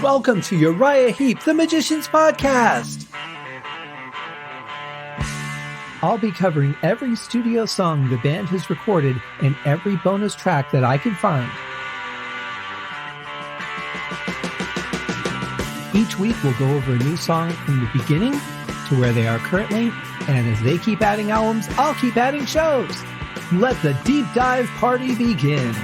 Welcome to Uriah Heep, the Magician's Podcast. I'll be covering every studio song the band has recorded and every bonus track that I can find. Each week we'll go over a new song from the beginning to where they are currently, and as they keep adding albums, I'll keep adding shows. Let the deep dive party begin.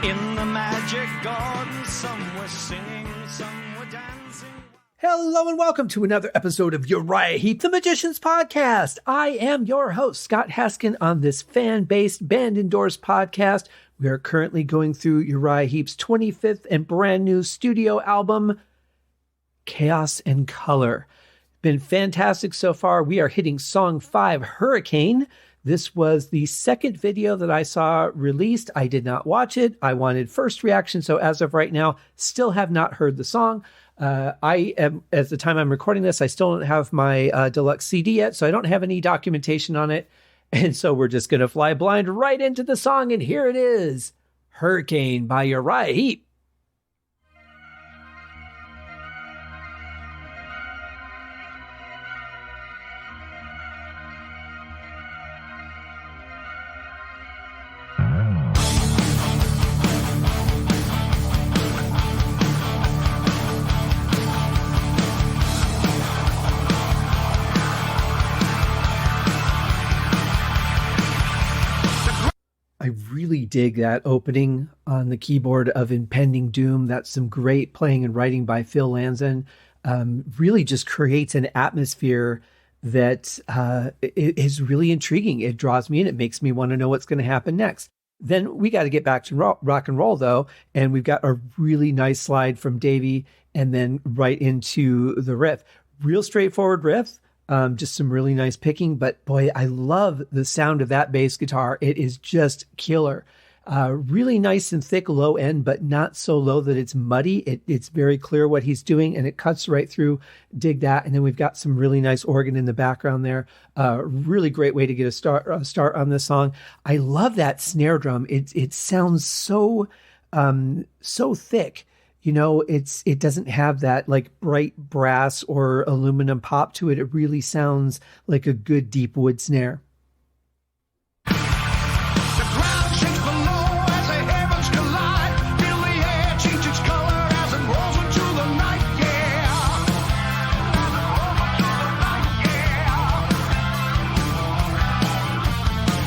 In the magic garden, some were singing, some were dancing. Hello and welcome to another episode of Uriah Heep, the Magician's Podcast. I am your host, Scott Haskin, on this fan-based, band-endorsed podcast. We are currently going through Uriah Heep's 25th and brand new studio album, Chaos and Color. Been fantastic so far. We are hitting Song 5, Hurricane. This was the second video that I saw released. I did not watch it. I wanted first reaction, so as of right now, still have not heard the song. I am, at the time I'm recording this, I still don't have my deluxe CD yet, so I don't have any documentation on it. And so we're just going to fly blind right into the song, and here it is, Hurricane by Uriah Heep. I really dig that opening on the keyboard of Impending Doom. That's some great playing and writing by Phil Lanzon. Really just creates an atmosphere that is really intriguing. It draws me in. It makes me want to know what's going to happen next. Then we got to get back to rock and roll, though. And we've got a really nice slide from Davey and then right into the riff. Real straightforward riff. Just some really nice picking, but boy, I love the sound of that bass guitar. It is just killer. Really nice and thick low end, but not so low that it's muddy. It's very clear what he's doing, and it cuts right through. Dig that. And then we've got some really nice organ in the background there. Really great way to get a start on this song. I love that snare drum. It sounds so thick. You know, it doesn't have that like bright brass or aluminum pop to it. It really sounds like a good deep wood snare. The ground shakes below as the heavens collide. Feel the air change its color as it rolls into the night, yeah.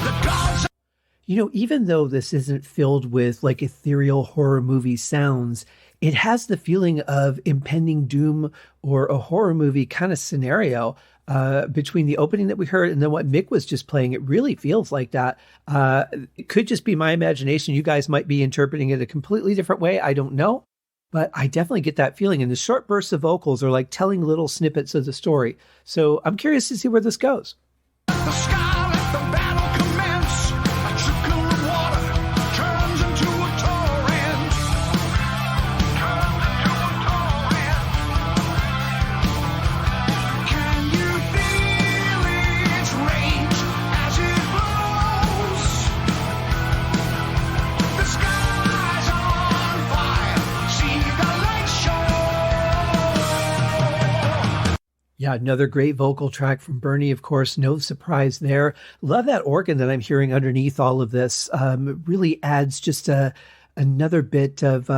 The gods. You know, even though this isn't filled with like ethereal horror movie sounds, it has the feeling of impending doom or a horror movie kind of scenario between the opening that we heard and then what Mick was just playing. It really feels like that. It could just be my imagination. You guys might be interpreting it a completely different way. I don't know, but I definitely get that feeling. And the short bursts of vocals are like telling little snippets of the story. So I'm curious to see where this goes. The sky let the battle commence. A trickle of water turns into a torrent. Can you feel its rage as it blows? The sky's on fire. See the light show. Yeah, another great vocal track from Bernie, of course, no surprise there. Love that organ that I'm hearing underneath all of this. It really adds just another bit of,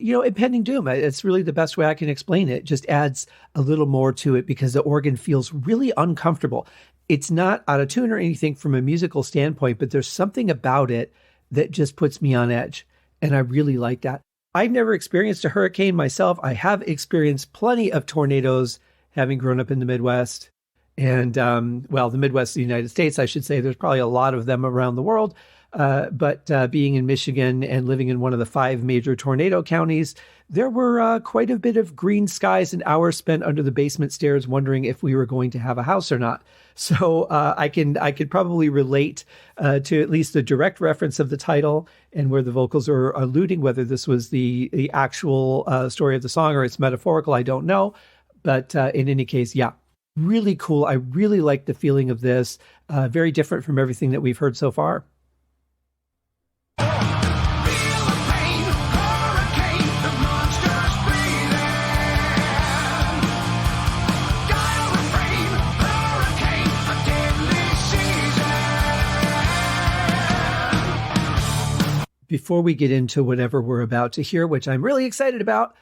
impending doom. It's really the best way I can explain it. It just adds a little more to it because the organ feels really uncomfortable. It's not out of tune or anything from a musical standpoint, but there's something about it that just puts me on edge. And I really like that. I've never experienced a hurricane myself. I have experienced plenty of tornadoes having grown up in the Midwest. And, the Midwest of the United States, I should say. There's probably a lot of them around the world. But being in Michigan and living in one of the 5 major tornado counties, there were quite a bit of green skies and hours spent under the basement stairs wondering if we were going to have a house or not. So I could probably relate to at least the direct reference of the title and where the vocals are alluding, whether this was the actual story of the song or it's metaphorical, I don't know. But in any case, yeah, really cool. I really like the feeling of this. Very different from everything that we've heard so far. Feel the pain, hurricane, the monster's breathing. before we get into whatever we're about to hear, which I'm really excited about,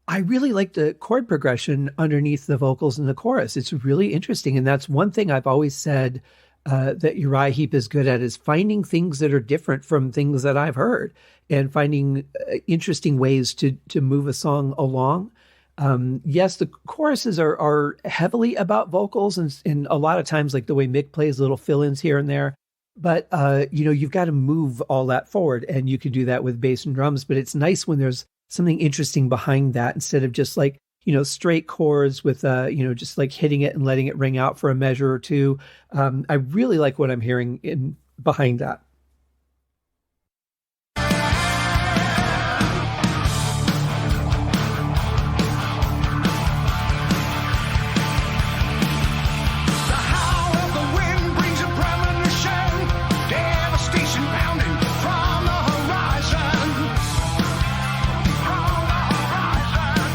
I really like the chord progression underneath the vocals in the chorus. It's really interesting. And that's one thing I've always said that Uriah Heep is good at, is finding things that are different from things that I've heard and finding interesting ways to move a song along. Yes, the choruses are heavily about vocals and a lot of times like the way Mick plays little fill-ins here and there. But, you've got to move all that forward, and you can do that with bass and drums. But it's nice when there's something interesting behind that instead of just like, straight chords with, just like hitting it and letting it ring out for a measure or two. I really like what I'm hearing behind that. The howl of the wind brings a premonition, devastation pounding from the horizon. From the horizon.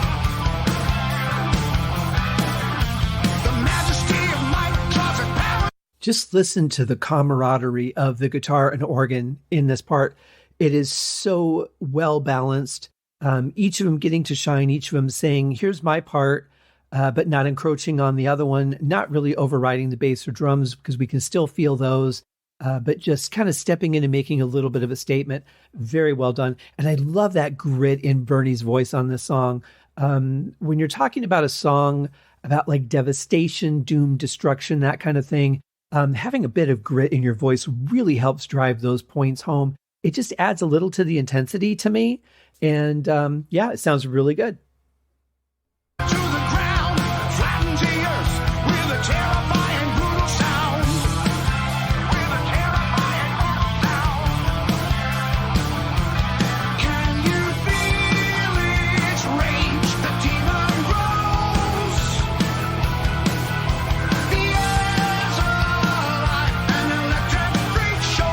The majesty of might draws a power. Just listen to the camaraderie of the guitar and organ in this part. It is so well balanced. Each of them getting to shine, each of them saying, here's my part, but not encroaching on the other one, not really overriding the bass or drums because we can still feel those, but just kind of stepping in and making a little bit of a statement. Very well done. And I love that grit in Bernie's voice on this song. When you're talking about a song about like devastation, doom, destruction, that kind of thing, having a bit of grit in your voice really helps drive those points home. It just adds a little to the intensity to me. And it sounds really good. To the ground, flattens the earth with a terrifying brutal sound. With a terrifying brutal sound. Can you feel its rage? The demon grows. The air's alive, an electric freak show.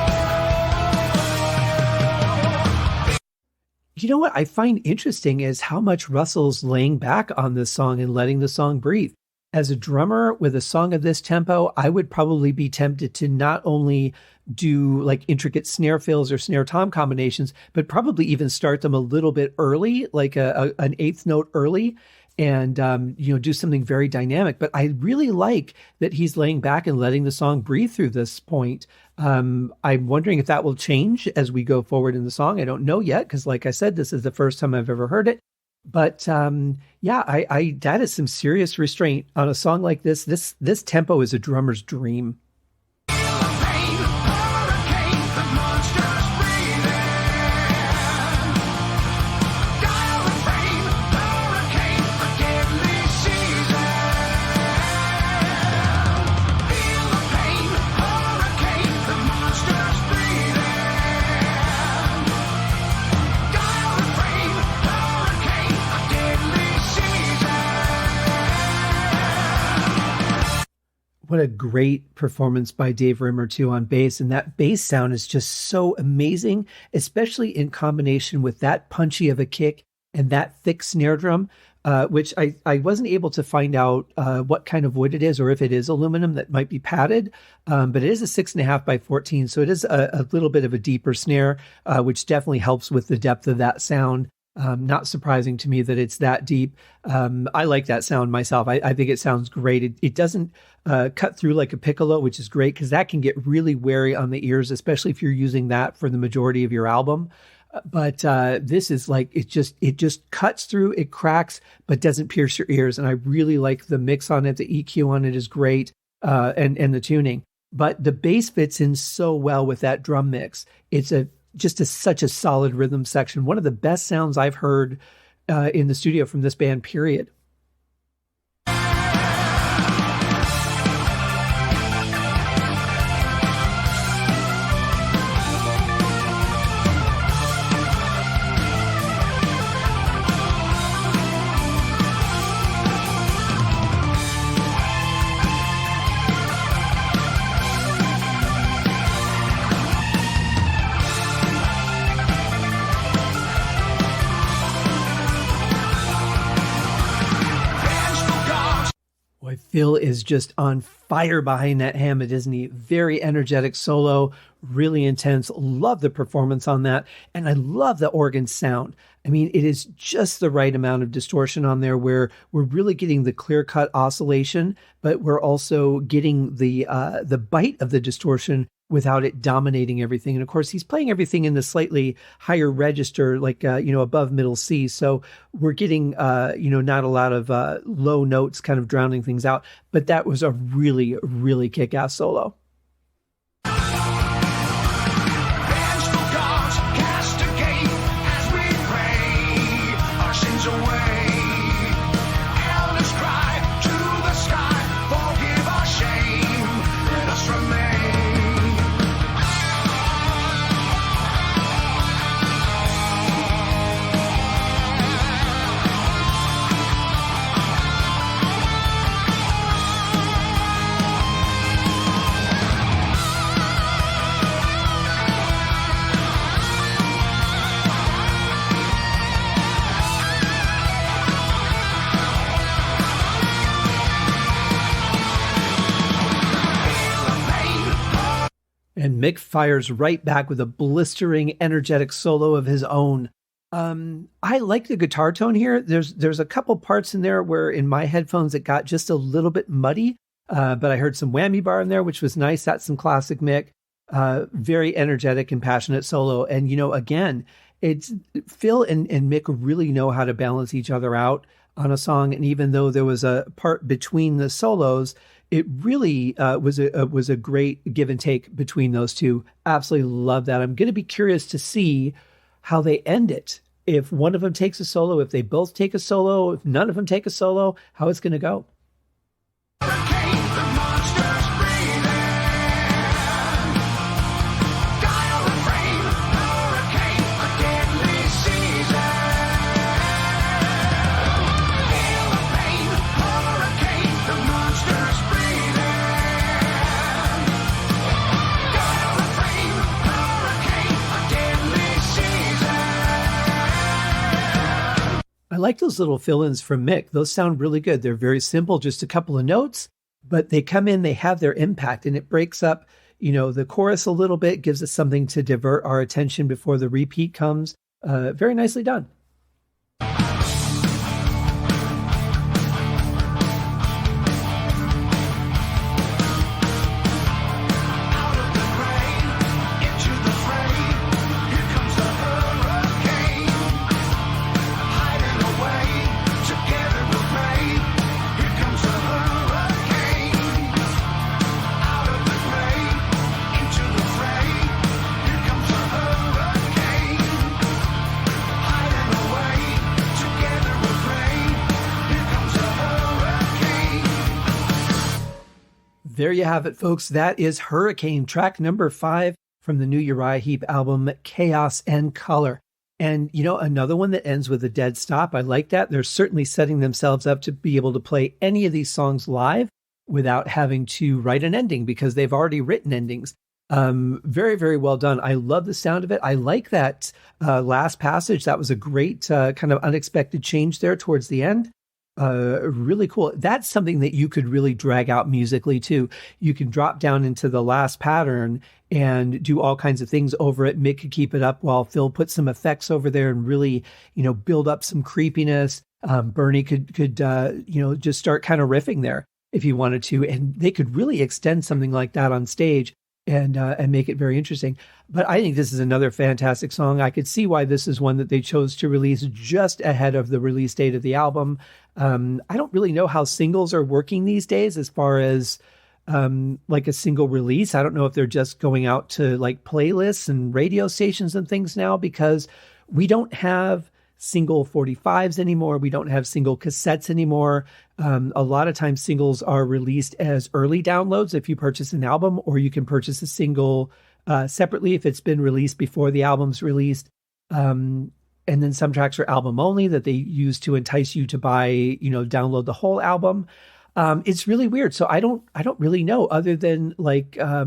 You know what I find interesting is how much Russell's laying back on this song and letting the song breathe. As a drummer with a song of this tempo, I would probably be tempted to not only do like intricate snare fills or snare tom combinations, but probably even start them a little bit early, like an eighth note early, and do something very dynamic. But I really like that he's laying back and letting the song breathe through this point. I'm wondering if that will change as we go forward in the song. I don't know yet, because like I said, this is the first time I've ever heard it. But that is some serious restraint on a song like this. This tempo is a drummer's dream. What a great performance by Dave Rimmer too on bass. And that bass sound is just so amazing, especially in combination with that punchy of a kick and that thick snare drum, which I wasn't able to find out what kind of wood it is or if it is aluminum that might be padded. But it is a 6.5 by 14. So it is a little bit of a deeper snare, which definitely helps with the depth of that sound. Not surprising to me that it's that deep. I like that sound myself. I think it sounds great. It doesn't cut through like a piccolo, which is great because that can get really weary on the ears, especially if you're using that for the majority of your album. But this is like, it just cuts through, it cracks, but doesn't pierce your ears. And I really like the mix on it. The EQ on it is great, and the tuning. But the bass fits in so well with that drum mix. It's such a solid rhythm section. One of the best sounds I've heard in the studio from this band, period. Phil is just on fire behind that Hammond, isn't he? Very energetic solo, really intense. Love the performance on that. And I love the organ sound. I mean, it is just the right amount of distortion on there where we're really getting the clear-cut oscillation, but we're also getting the bite of the distortion without it dominating everything. And of course, he's playing everything in the slightly higher register, like, above middle C. So we're getting, not a lot of low notes kind of drowning things out. But that was a really, really kick-ass solo. Vengeful gods castigate as we pray our sins away. Elders cry to the sky, forgive our shame, let us remain. And Mick fires right back with a blistering, energetic solo of his own. I like the guitar tone here. There's a couple parts in there where in my headphones it got just a little bit muddy, but I heard some whammy bar in there, which was nice. That's some classic Mick. Very energetic and passionate solo. And, again, it's Phil and Mick really know how to balance each other out on a song. And even though there was a part between the solos, it really was a great give and take between those two. Absolutely love that. I'm going to be curious to see how they end it. If one of them takes a solo, if they both take a solo, if none of them take a solo, how it's going to go. I like those little fill-ins from Mick. Those sound really good. They're very simple, just a couple of notes, but they come in, they have their impact, and it breaks up, the chorus a little bit, gives us something to divert our attention before the repeat comes. Very nicely done. There you have it, folks. That is Hurricane, track number 5 from the new Uriah Heep album, Chaos and Color. And, another one that ends with a dead stop. I like that. They're certainly setting themselves up to be able to play any of these songs live without having to write an ending because they've already written endings. Very, very well done. I love the sound of it. I like that last passage. That was a great kind of unexpected change there towards the end. Really cool. That's something that you could really drag out musically too. You can drop down into the last pattern and do all kinds of things over it. Mick could keep it up while Phil put some effects over there and really, build up some creepiness. Bernie could just start kind of riffing there if he wanted to, and they could really extend something like that on stage and make it very interesting. But I think this is another fantastic song. I could see why this is one that they chose to release just ahead of the release date of the album. I don't really know how singles are working these days as far as like a single release. I don't know if they're just going out to like playlists and radio stations and things now, because we don't have single 45s anymore. We don't have single cassettes anymore. A lot of times singles are released as early downloads if you purchase an album, or you can purchase a single separately if it's been released before the album's released. And then some tracks are album only that they use to entice you to buy, download the whole album. It's really weird. So I don't really know, other than like a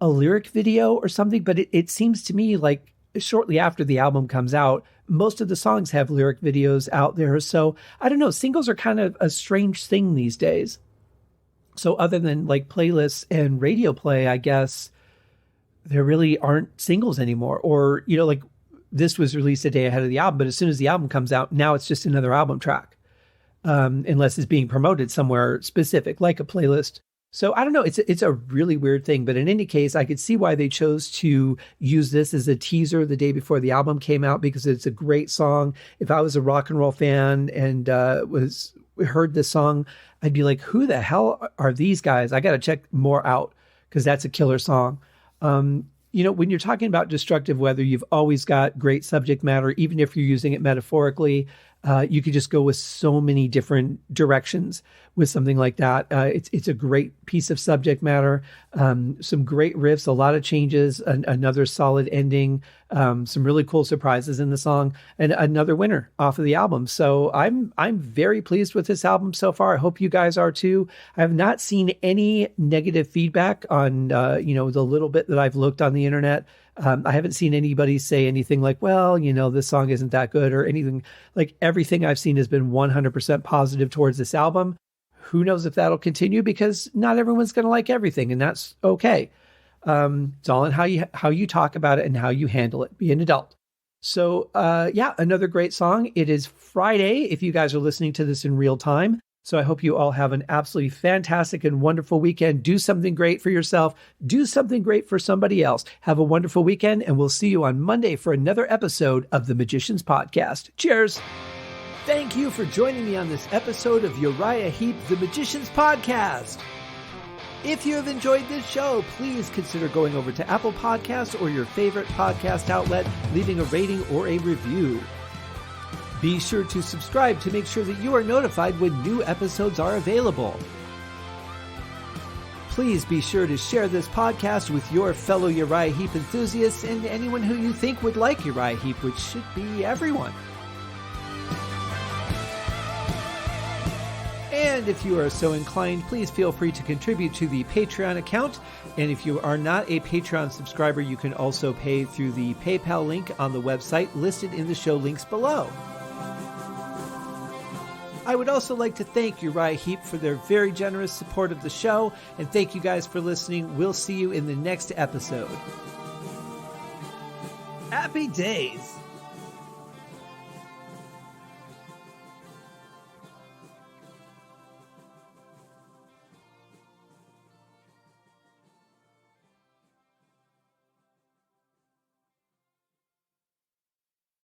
lyric video or something, but it seems to me like shortly after the album comes out, most of the songs have lyric videos out there. So I don't know, singles are kind of a strange thing these days. So other than like playlists and radio play, I guess there really aren't singles anymore. Or, like this was released a day ahead of the album, but as soon as the album comes out, now it's just another album track. Unless it's being promoted somewhere specific, like a playlist. So I don't know. It's a really weird thing, but in any case, I could see why they chose to use this as a teaser the day before the album came out, because it's a great song. If I was a rock and roll fan and heard this song, I'd be like, who the hell are these guys? I got to check more out, because that's a killer song. When you're talking about destructive weather, you've always got great subject matter, even if you're using it metaphorically. You could just go with so many different directions with something like that. It's a great piece of subject matter, some great riffs, a lot of changes, another solid ending, some really cool surprises in the song, and another winner off of the album. So I'm very pleased with this album so far. I hope you guys are too. I have not seen any negative feedback on the little bit that I've looked on the internet. I haven't seen anybody say anything like, well, this song isn't that good, or anything. Like, everything I've seen has been 100% positive towards this album. Who knows if that'll continue, because not everyone's going to like everything, and that's okay. It's all in how you talk about it and how you handle it. Be an adult. So, another great song. It is Friday if you guys are listening to this in real time. So I hope you all have an absolutely fantastic and wonderful weekend. Do something great for yourself. Do something great for somebody else. Have a wonderful weekend, and we'll see you on Monday for another episode of the Magicians Podcast. Cheers. Thank you for joining me on this episode of Uriah Heep, the Magicians Podcast. If you have enjoyed this show, please consider going over to Apple Podcasts or your favorite podcast outlet, leaving a rating or a review. Be sure to subscribe to make sure that you are notified when new episodes are available. Please be sure to share this podcast with your fellow Uriah Heep enthusiasts and anyone who you think would like Uriah Heep, which should be everyone. And if you are so inclined, please feel free to contribute to the Patreon account. And if you are not a Patreon subscriber, you can also pay through the PayPal link on the website listed in the show links below. I would also like to thank Uriah Heep for their very generous support of the show, and thank you guys for listening. We'll see you in the next episode. Happy days!